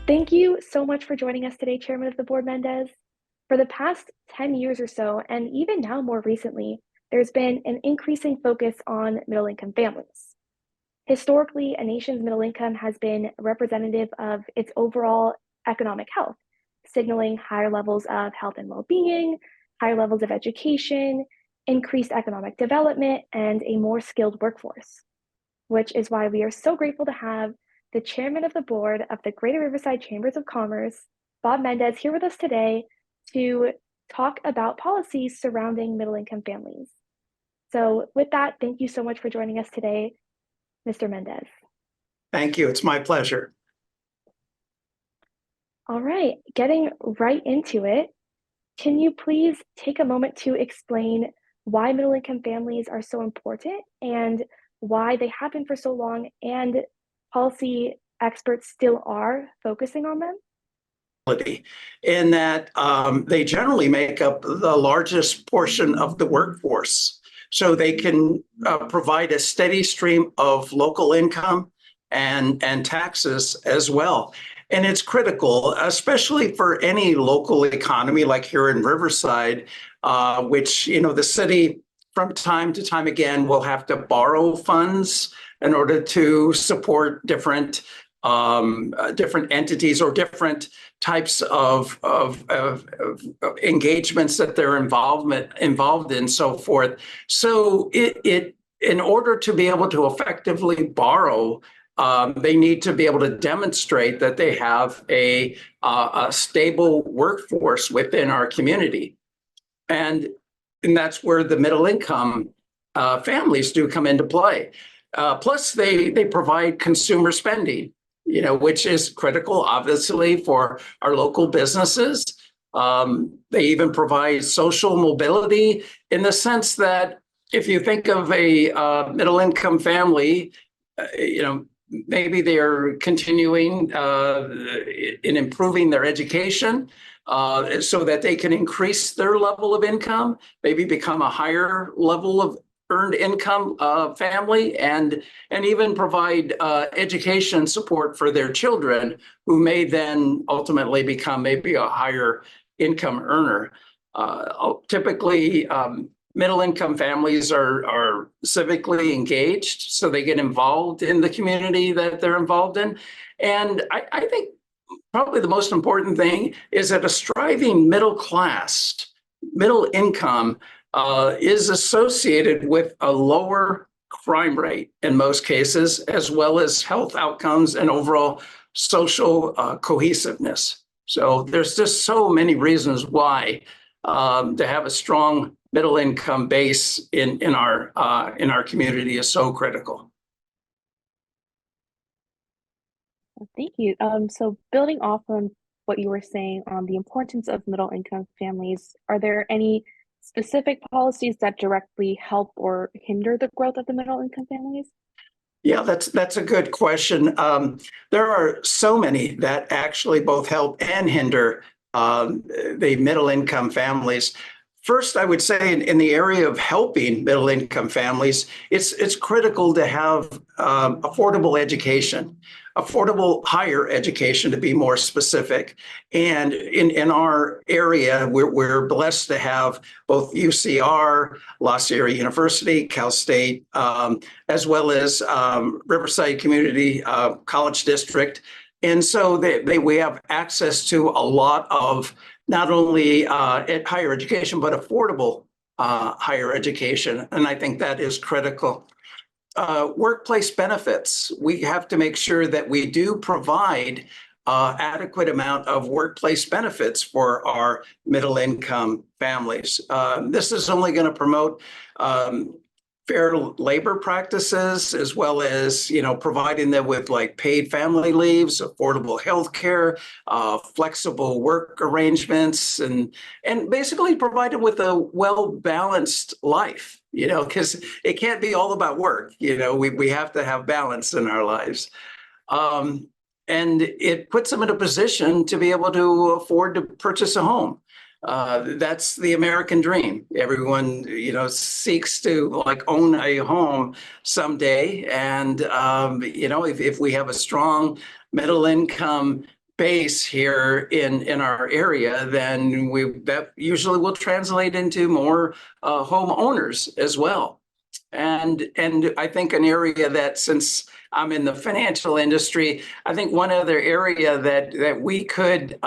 Thank you so much for joining us today, Chairman of the Board Mendez. For the past 10 years or so, and even now more recently, there's been an increasing focus on middle-income families. Historically, a nation's middle income has been representative of its overall economic health, signaling higher levels of health and well-being, higher levels of education, increased economic development, and a more skilled workforce, which is why we are so grateful to have the chairman of the board of the Greater Riverside Chambers of Commerce, Bob Mendez, here with us today to talk about policies surrounding middle-income families. So with that, thank you so much for joining us today, Mr. Mendez. Thank you. It's my pleasure. All right, getting right into it, can you please take a moment to explain why middle-income families are so important and why they have been for so long and policy experts still are focusing on them? In that they generally make up the largest portion of the workforce. So they can provide a steady stream of local income and taxes as well. And it's critical, especially for any local economy like here in Riverside, which, the city from time to time again will have to borrow funds in order to support different entities or different types of engagements that they're involved in, so forth. So it in order to be able to effectively borrow, they need to be able to demonstrate that they have a stable workforce within our community, and that's where the middle income families do come into play. Plus, they provide consumer spending, which is critical, obviously, for our local businesses. They even provide social mobility in the sense that if you think of a middle-income family, maybe they're continuing in improving their education so that they can increase their level of income, maybe become a higher level of earned income family, and even provide education support for their children, who may then ultimately become maybe a higher income earner. Typically, middle income families are civically engaged, so they get involved in the community that they're involved in. And I think probably the most important thing is that a striving middle class, middle income, is associated with a lower crime rate in most cases, as well as health outcomes and overall social cohesiveness. So there's just so many reasons why to have a strong middle income base in our community is so critical. Thank you. So building off on what you were saying on the importance of middle income families, are there any specific policies that directly help or hinder the growth of the middle income families? Yeah, that's a good question. There are so many that actually both help and hinder the middle income families. First, I would say in the area of helping middle income families, it's critical to have affordable education, affordable higher education to be more specific. And in our area, we're blessed to have both UCR, La Sierra University, Cal State, as well as Riverside Community College District. And so we have access to a lot of not only higher education, but affordable higher education. And I think that is critical. Workplace benefits. We have to make sure that we do provide adequate amount of workplace benefits for our middle income families. This is only going to promote fair labor practices, as well as, providing them with paid family leaves, affordable health care, flexible work arrangements, and basically provide them with a well-balanced life, because it can't be all about work. We have to have balance in our lives. And it puts them in a position to be able to afford to purchase a home. That's the American dream. Everyone, seeks to own a home someday. And, if we have a strong middle income base here in our area, then that usually will translate into more homeowners as well. And I think an area that, since I'm in the financial industry, I think one other area that we could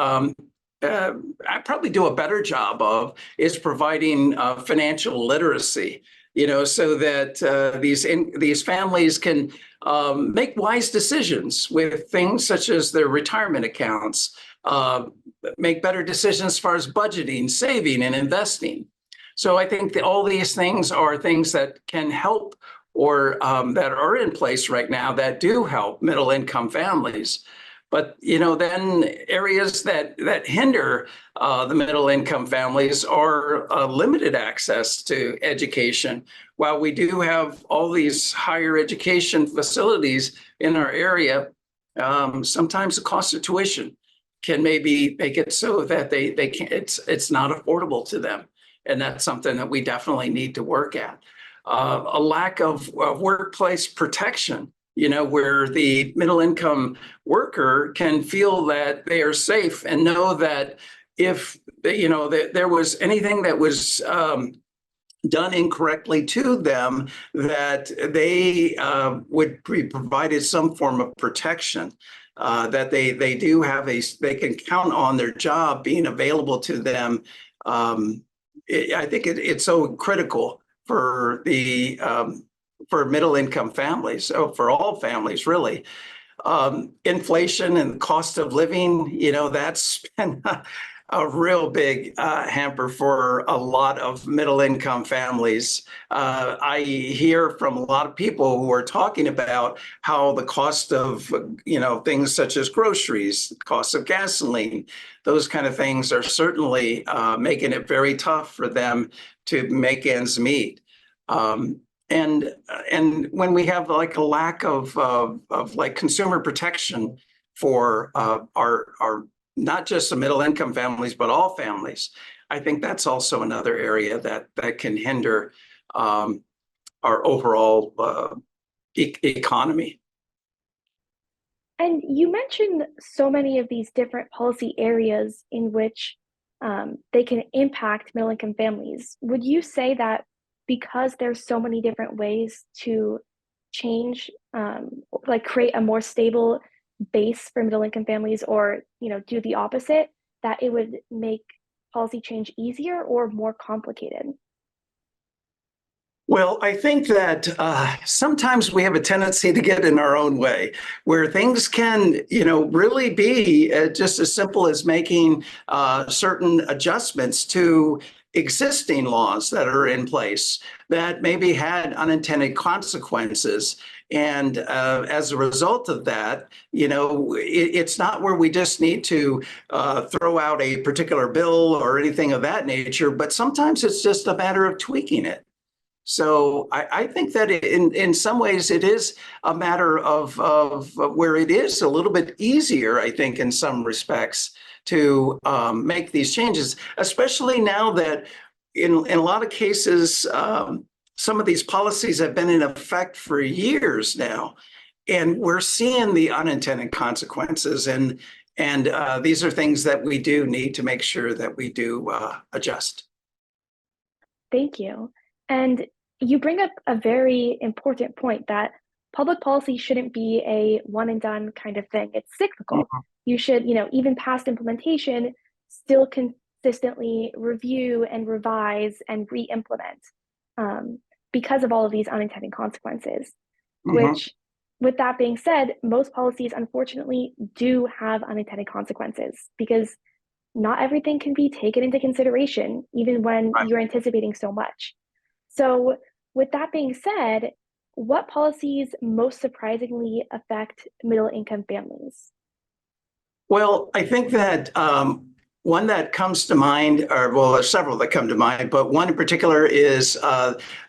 I probably do a better job of is providing financial literacy, so that these families can make wise decisions with things such as their retirement accounts, make better decisions as far as budgeting, saving, and investing. So I think that all these things are things that can help, or that are in place right now that do help middle income families. But then areas that hinder the middle income families are limited access to education. While we do have all these higher education facilities in our area, sometimes the cost of tuition can maybe make it so that they can't. It's not affordable to them, and that's something that we definitely need to work at. A lack of workplace protection, where the middle income worker can feel that they are safe and know that if, that there was anything that was done incorrectly to them, that they would be provided some form of protection, that they do have they can count on their job being available to them. I think it's so critical for for middle income families, so for all families really. Inflation and cost of living, that's been a real big hamper for a lot of middle income families. I hear from a lot of people who are talking about how the cost of, things such as groceries, cost of gasoline, those kind of things are certainly making it very tough for them to make ends meet. And when we have like a lack of like consumer protection for our not just the middle income families, but all families, I think that's also another area that can hinder our overall economy. And you mentioned so many of these different policy areas in which they can impact middle income families. Would you say that because there's so many different ways to change, like create a more stable base for middle income families, or do the opposite, that it would make policy change easier or more complicated? Well, I think that sometimes we have a tendency to get in our own way, where things can, really be just as simple as making certain adjustments to existing laws that are in place that maybe had unintended consequences. And as a result of that, it's not where we just need to throw out a particular bill or anything of that nature, but sometimes it's just a matter of tweaking it. So I think that in some ways it is a matter of where it is a little bit easier, I think, in some respects, to make these changes, especially now that in a lot of cases, some of these policies have been in effect for years now, and we're seeing the unintended consequences. And these are things that we do need to make sure that we do adjust. Thank you. And you bring up a very important point, that public policy shouldn't be a one and done kind of thing. It's cyclical. Mhm. You should, even past implementation, still consistently review and revise and re-implement, because of all of these unintended consequences. Mhm. Which, with that being said, most policies unfortunately do have unintended consequences, because not everything can be taken into consideration, even when Right. you're anticipating so much. So, with that being said, what policies most surprisingly affect middle income families? Well, I think that one that comes to mind, or well, there's several that come to mind, but one in particular is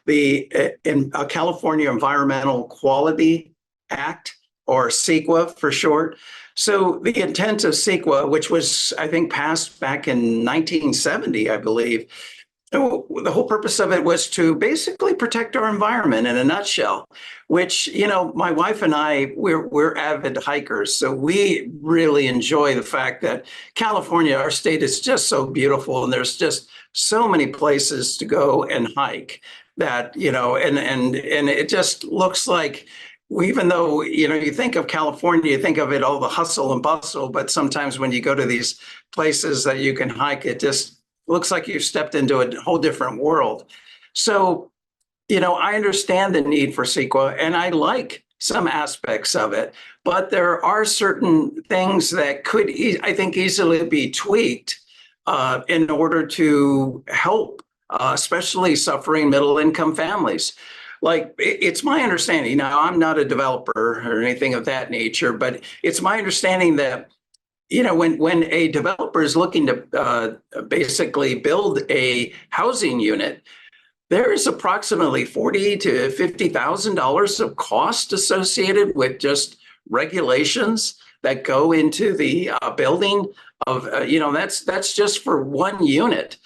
the California Environmental Quality Act, or CEQA for short. So the intent of CEQA, which was, I think, passed back in 1970, I believe, the whole purpose of it was to basically protect our environment in a nutshell, which, my wife and I, we're avid hikers. So we really enjoy the fact that California, our state, is just so beautiful. And there's just so many places to go and hike that, and it just looks like, even though, you think of California, you think of it all the hustle and bustle, but sometimes when you go to these places that you can hike, it just looks like you've stepped into a whole different world. So, I understand the need for CEQA and I like some aspects of it, but there are certain things that could, I think, easily be tweaked in order to help, especially suffering middle income families. Like, it's my understanding, now I'm not a developer or anything of that nature, but it's my understanding that when a developer is looking to basically build a housing unit, there is approximately $40,000 to $50,000 of cost associated with just regulations that go into the building of, that's just for one unit.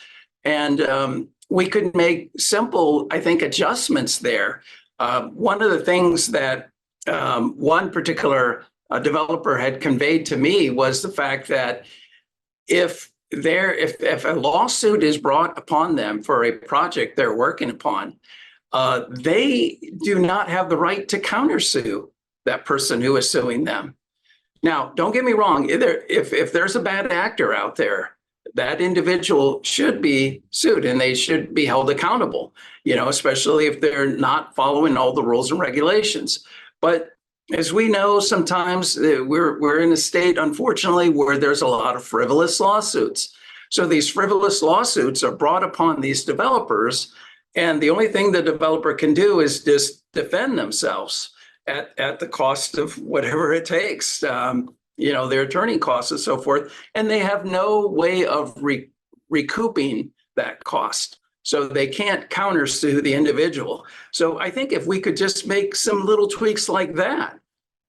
And we could make simple, I think, adjustments there. One of the things that one particular developer had conveyed to me was the fact that if a lawsuit is brought upon them for a project they're working upon, they do not have the right to countersue that person who is suing them. Now, don't get me wrong, if there's a bad actor out there, that individual should be sued and they should be held accountable, especially if they're not following all the rules and regulations. But as we know, sometimes we're in a state, unfortunately, where there's a lot of frivolous lawsuits. So these frivolous lawsuits are brought upon these developers, and the only thing the developer can do is just defend themselves at the cost of whatever it takes, their attorney costs and so forth, and they have no way of recouping that cost. So they can't countersue the individual. So I think if we could just make some little tweaks like that,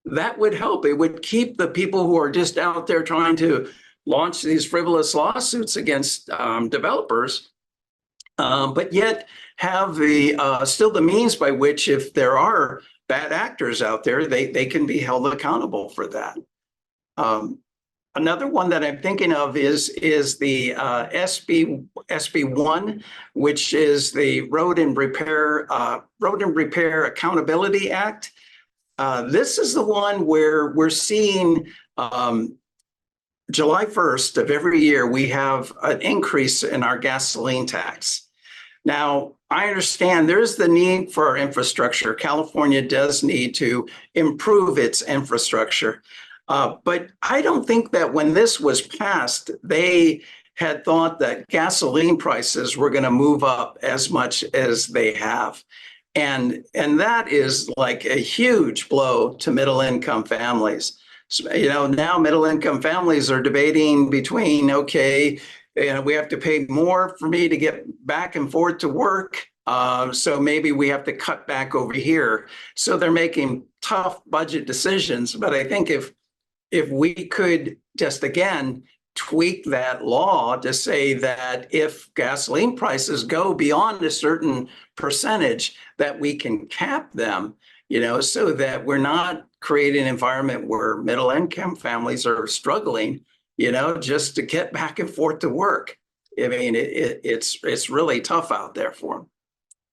that would help. It would keep the people who are just out there trying to launch these frivolous lawsuits against developers, but yet have still the means by which, if there are bad actors out there, they can be held accountable for that. Another one that I'm thinking of is the SB1, which is the Road and Repair Accountability Act. This is the one where we're seeing July 1st of every year, we have an increase in our gasoline tax. Now, I understand there's the need for our infrastructure. California does need to improve its infrastructure. But I don't think that when this was passed, they had thought that gasoline prices were going to move up as much as they have. And that is like a huge blow to middle income families. So, now middle income families are debating between, okay, we have to pay more for me to get back and forth to work. So maybe we have to cut back over here. So they're making tough budget decisions. But I think if we could just, again, tweak that law to say that if gasoline prices go beyond a certain percentage, that we can cap them, so that we're not creating an environment where middle income families are struggling, just to get back and forth to work. I mean, it's really tough out there for them.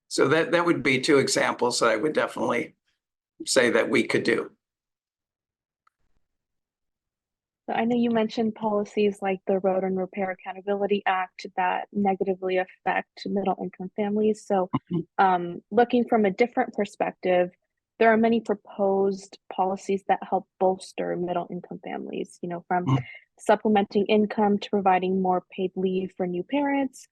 So that would be two examples that I would definitely say that we could do. So I know you mentioned policies like the Road and Repair Accountability Act that negatively affect middle income families. So looking from a different perspective, there are many proposed policies that help bolster middle income families, from supplementing income to providing more paid leave for new parents,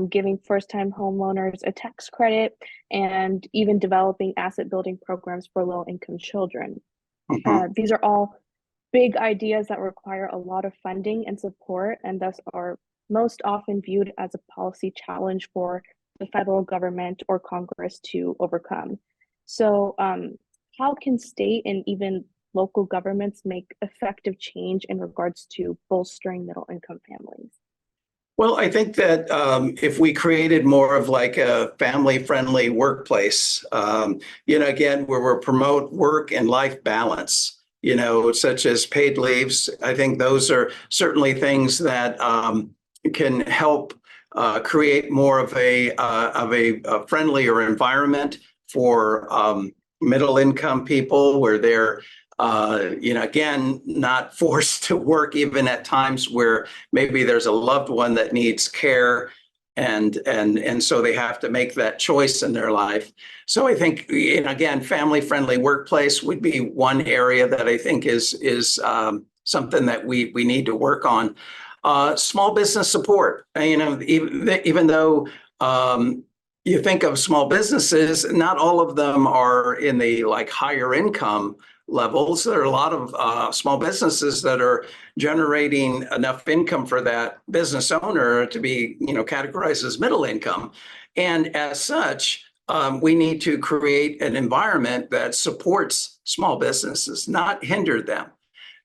giving first-time homeowners a tax credit, and even developing asset building programs for low-income children. These are all big ideas that require a lot of funding and support, and thus are most often viewed as a policy challenge for the federal government or Congress to overcome. So how can state and even local governments make effective change in regards to bolstering middle income families? Well, I think that if we created more of like a family-friendly workplace, again, where we promote work and life balance, such as paid leaves, I think those are certainly things that can help create more of a friendlier environment for middle-income people, where they're again, not forced to work even at times where maybe there's a loved one that needs care, and so they have to make that choice in their life. So I think, again, family-friendly workplace would be one area that I think is something that we need to work on. Small business support, even though you think of small businesses, not all of them are in the like higher income levels. There are a lot of small businesses that are generating enough income for that business owner to be, categorized as middle income. And as such, we need to create an environment that supports small businesses, not hinder them.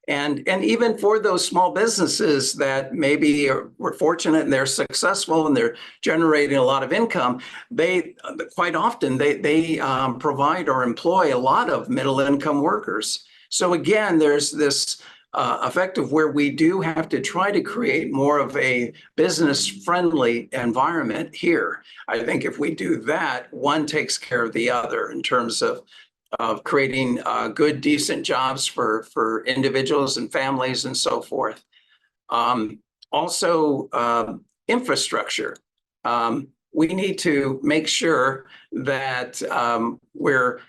And even for those small businesses that maybe were fortunate and they're successful and they're generating a lot of income, they quite often they provide or employ a lot of middle income workers. So again, there's this effect of where we do have to try to create more of a business friendly environment here. I think if we do that, one takes care of the other in terms of creating good, decent jobs for individuals and families and so forth. Also, infrastructure. We need to make sure that we're,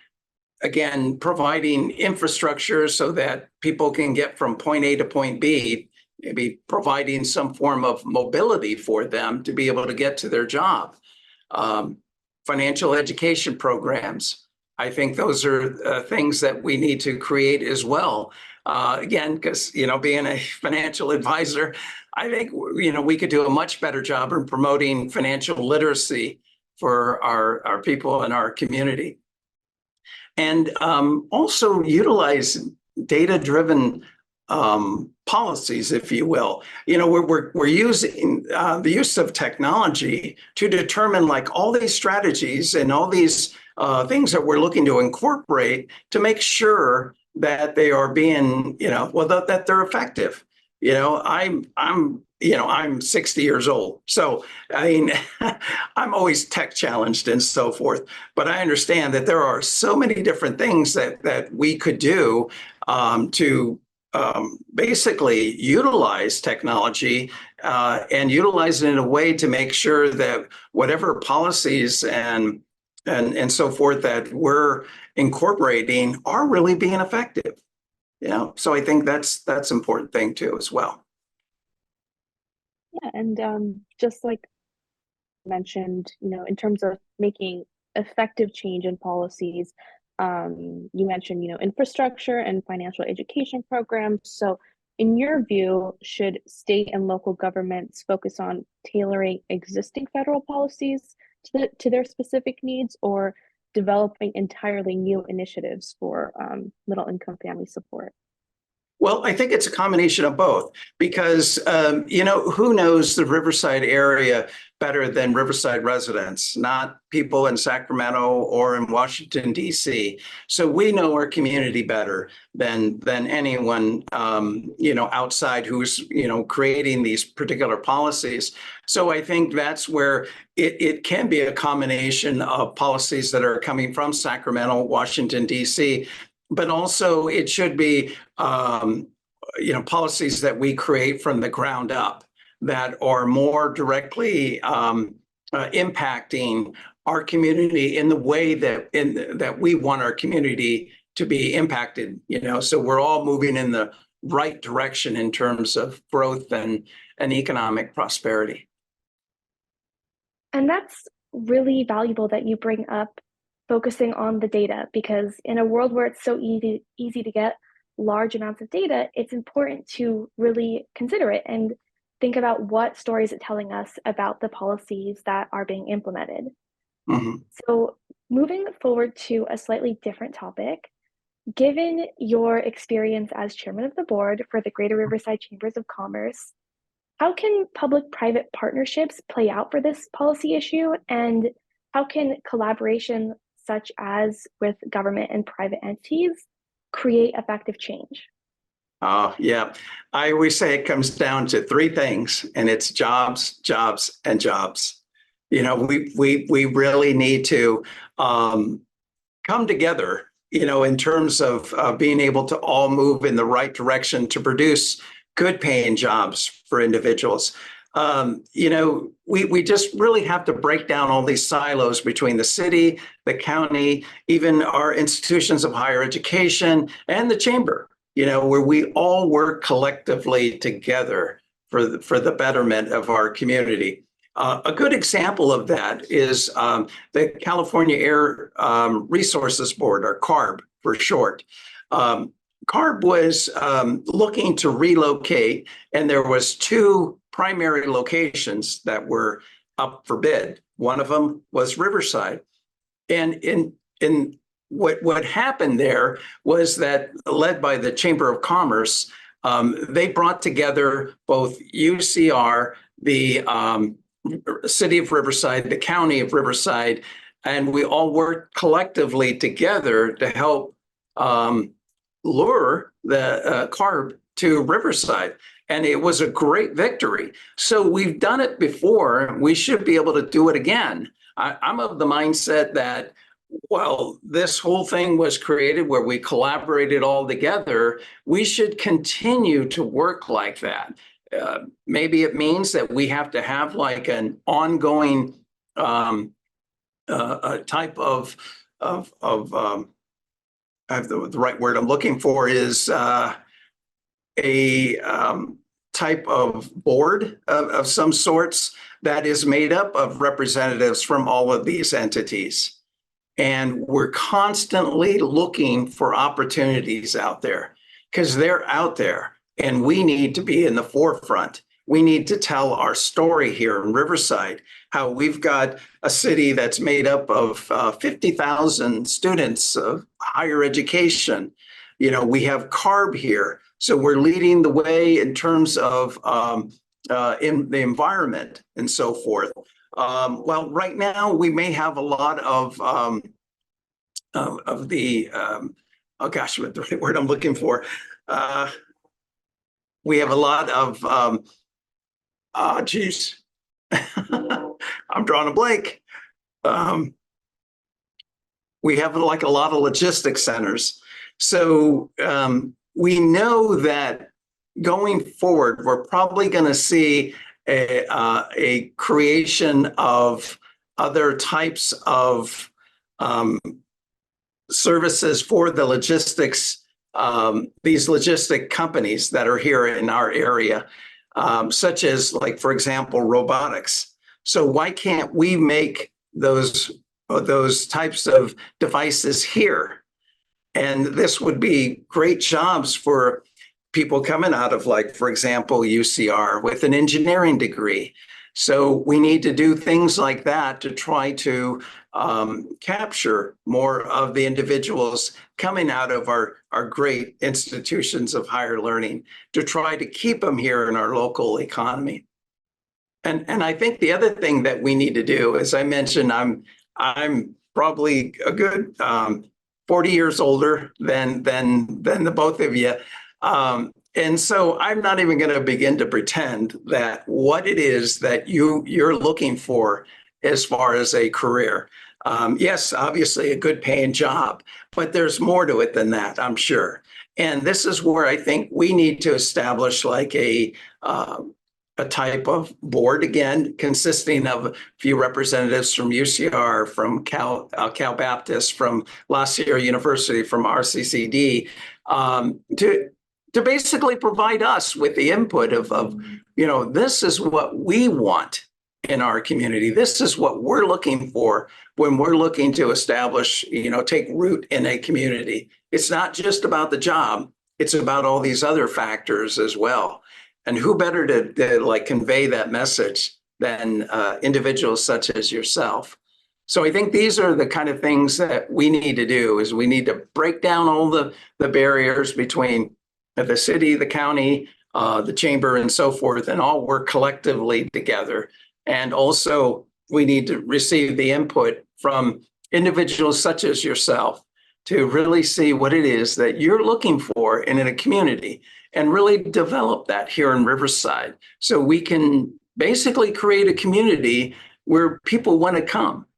again, providing infrastructure so that people can get from point A to point B, maybe providing some form of mobility for them to be able to get to their job. Financial education programs. I think those are things that we need to create as well. Again, because, being a financial advisor, I think, we could do a much better job in promoting financial literacy for our people in our community. And also utilize data-driven policies, if you will. We're using the use of technology to determine like all these strategies and all these things that we're looking to incorporate to make sure that they are being, that they're effective. I'm 60 years old, so I mean, I'm always tech challenged and so forth. But I understand that there are so many different things that we could do to basically utilize technology and utilize it in a way to make sure that whatever policies and so forth that we're incorporating are really being effective. So I think that's an important thing too as well. Yeah, and just like mentioned, in terms of making effective change in policies, you mentioned, infrastructure and financial education programs. So in your view, should state and local governments focus on tailoring existing federal policies to their specific needs, or developing entirely new initiatives for middle income family support? Well, I think it's a combination of both because, who knows the Riverside area better than Riverside residents, not people in Sacramento or in Washington, D.C. So we know our community better than anyone, outside who's, creating these particular policies. So I think that's where it can be a combination of policies that are coming from Sacramento, Washington, D.C., but also it should be, policies that we create from the ground up that are more directly impacting our community in the way that we want our community to be impacted. So we're all moving in the right direction in terms of growth and economic prosperity. And that's really valuable that you bring up focusing on the data, because in a world where it's so easy to get large amounts of data, it's important to really consider it and think about what stories it's telling us about the policies that are being implemented. Mm-hmm. So moving forward to a slightly different topic, given your experience as chairman of the board for the Greater Riverside Chambers of Commerce, How can public-private partnerships play out for this policy issue? And how can collaboration, such as with government and private entities, create effective change? Oh, yeah. I always say it comes down to three things, and it's jobs, jobs, and jobs. We really need to come together, in terms of being able to all move in the right direction to produce good paying jobs for individuals. We just really have to break down all these silos between the city, the county, even our institutions of higher education and the chamber, where we all work collectively together for the betterment of our community. A good example of that is the California Air Resources Board, or CARB for short. CARB was looking to relocate, and there was two primary locations that were up for bid. One of them was Riverside. And in what happened there was that, led by the Chamber of Commerce, they brought together both UCR, the City of Riverside, the County of Riverside, and we all worked collectively together to help lure the CARB to Riverside. And it was a great victory. So we've done it before. We should be able to do it again. I'm of the mindset that, well, this whole thing was created where we collaborated all together. We should continue to work like that. Maybe it means that we have to have like an ongoing type of I have the right word I'm looking for is a type of board of some sorts that is made up of representatives from all of these entities. And we're constantly looking for opportunities out there, because they're out there and we need to be in the forefront. We need to tell our story here in Riverside, how we've got a city that's made up of 50,000 students of higher education. We have CARB here. So we're leading the way in terms of in the environment and so forth. Well, right now we may have a lot of the, oh gosh, what the right word I'm looking for? We have a lot of, geez, I'm drawing a blank. We have like a lot of logistics centers. So we know that going forward, we're probably going to see a creation of other types of services for the logistics, these logistic companies that are here in our area, such as, like, for example, robotics. So why can't we make those types of devices here? And this would be great jobs for people coming out of, like, for example, UCR with an engineering degree. So we need to do things like that to try to capture more of the individuals coming out of our great institutions of higher learning, to try to keep them here in our local economy. And I think the other thing that we need to do, as I mentioned, I'm probably a good 40 years older than the both of you. And so I'm not even going to begin to pretend that what it is that you're looking for as far as a career. Yes, obviously a good paying job, but there's more to it than that, I'm sure. And this is where I think we need to establish like a type of board, again, consisting of a few representatives from UCR, from Cal Baptist, from La Sierra University, from RCCD, to basically provide us with the input of this is what we want in our community. This is what we're looking for when we're looking to establish, take root in a community. It's not just about the job. It's about all these other factors as well. And who better to like convey that message than individuals such as yourself? So I think these are the kind of things that we need to do, is we need to break down all the barriers between the city, the county, the chamber and so forth, and all work collectively together. And also, we need to receive the input from individuals such as yourself to really see what it is that you're looking for in a community and really develop that here in Riverside so we can basically create a community where people want to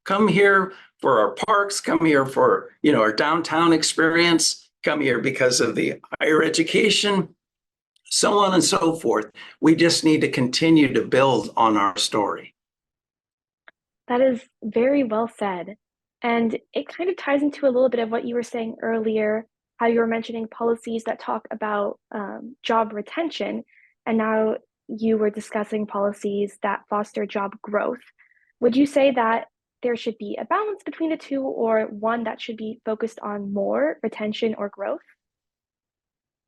come here for our parks, come here for, our downtown experience, come here because of the higher education, so on and so forth. We just need to continue to build on our story. That is very well said. And it kind of ties into a little bit of what you were saying earlier, how you were mentioning policies that talk about job retention, and now you were discussing policies that foster job growth. Would you say that there should be a balance between the two, or one that should be focused on more retention or growth?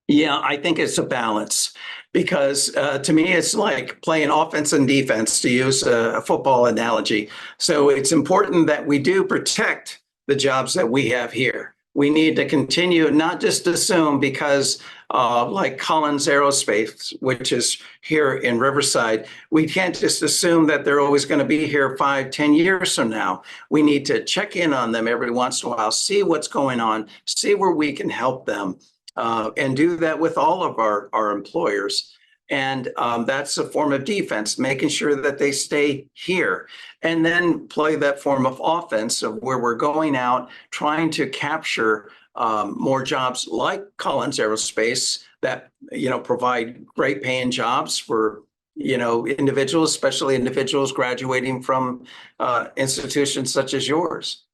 Yeah, I think it's a balance because to me, it's like playing offense and defense, to use a football analogy. So it's important that we do protect the jobs that we have here. We need to continue, not just assume because like Collins Aerospace, which is here in Riverside, we can't just assume that they're always going to be here 5-10 years from now. We need to check in on them every once in a while, see what's going on, see where we can help them. And do that with all of our employers. And that's a form of defense, making sure that they stay here, and then play that form of offense of where we're going out, trying to capture more jobs like Collins Aerospace that, provide great paying jobs for, individuals, especially individuals graduating from institutions such as yours.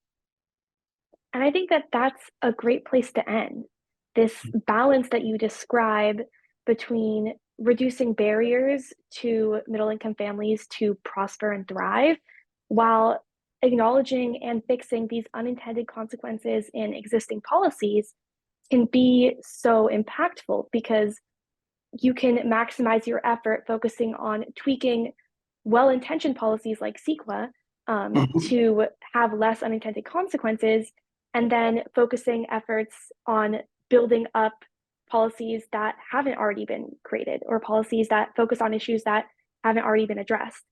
And I think that that's a great place to end. This balance that you describe between reducing barriers to middle-income families to prosper and thrive, while acknowledging and fixing these unintended consequences in existing policies, can be so impactful because you can maximize your effort focusing on tweaking well-intentioned policies like CEQA to have less unintended consequences, and then focusing efforts on building up policies that haven't already been created, or policies that focus on issues that haven't already been addressed.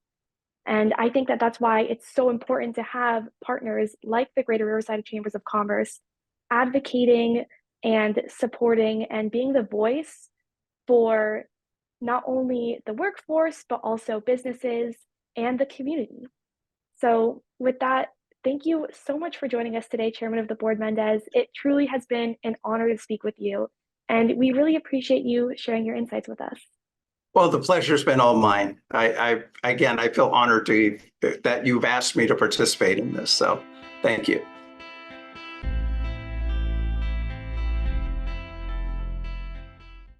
And I think that that's why it's so important to have partners like the Greater Riverside Chambers of Commerce advocating and supporting and being the voice for not only the workforce, but also businesses and the community. So with that, thank you so much for joining us today, Chairman of the Board Mendez. It truly has been an honor to speak with you, and we really appreciate you sharing your insights with us. Well, the pleasure's been all mine. I feel honored that you've asked me to participate in this. So thank you.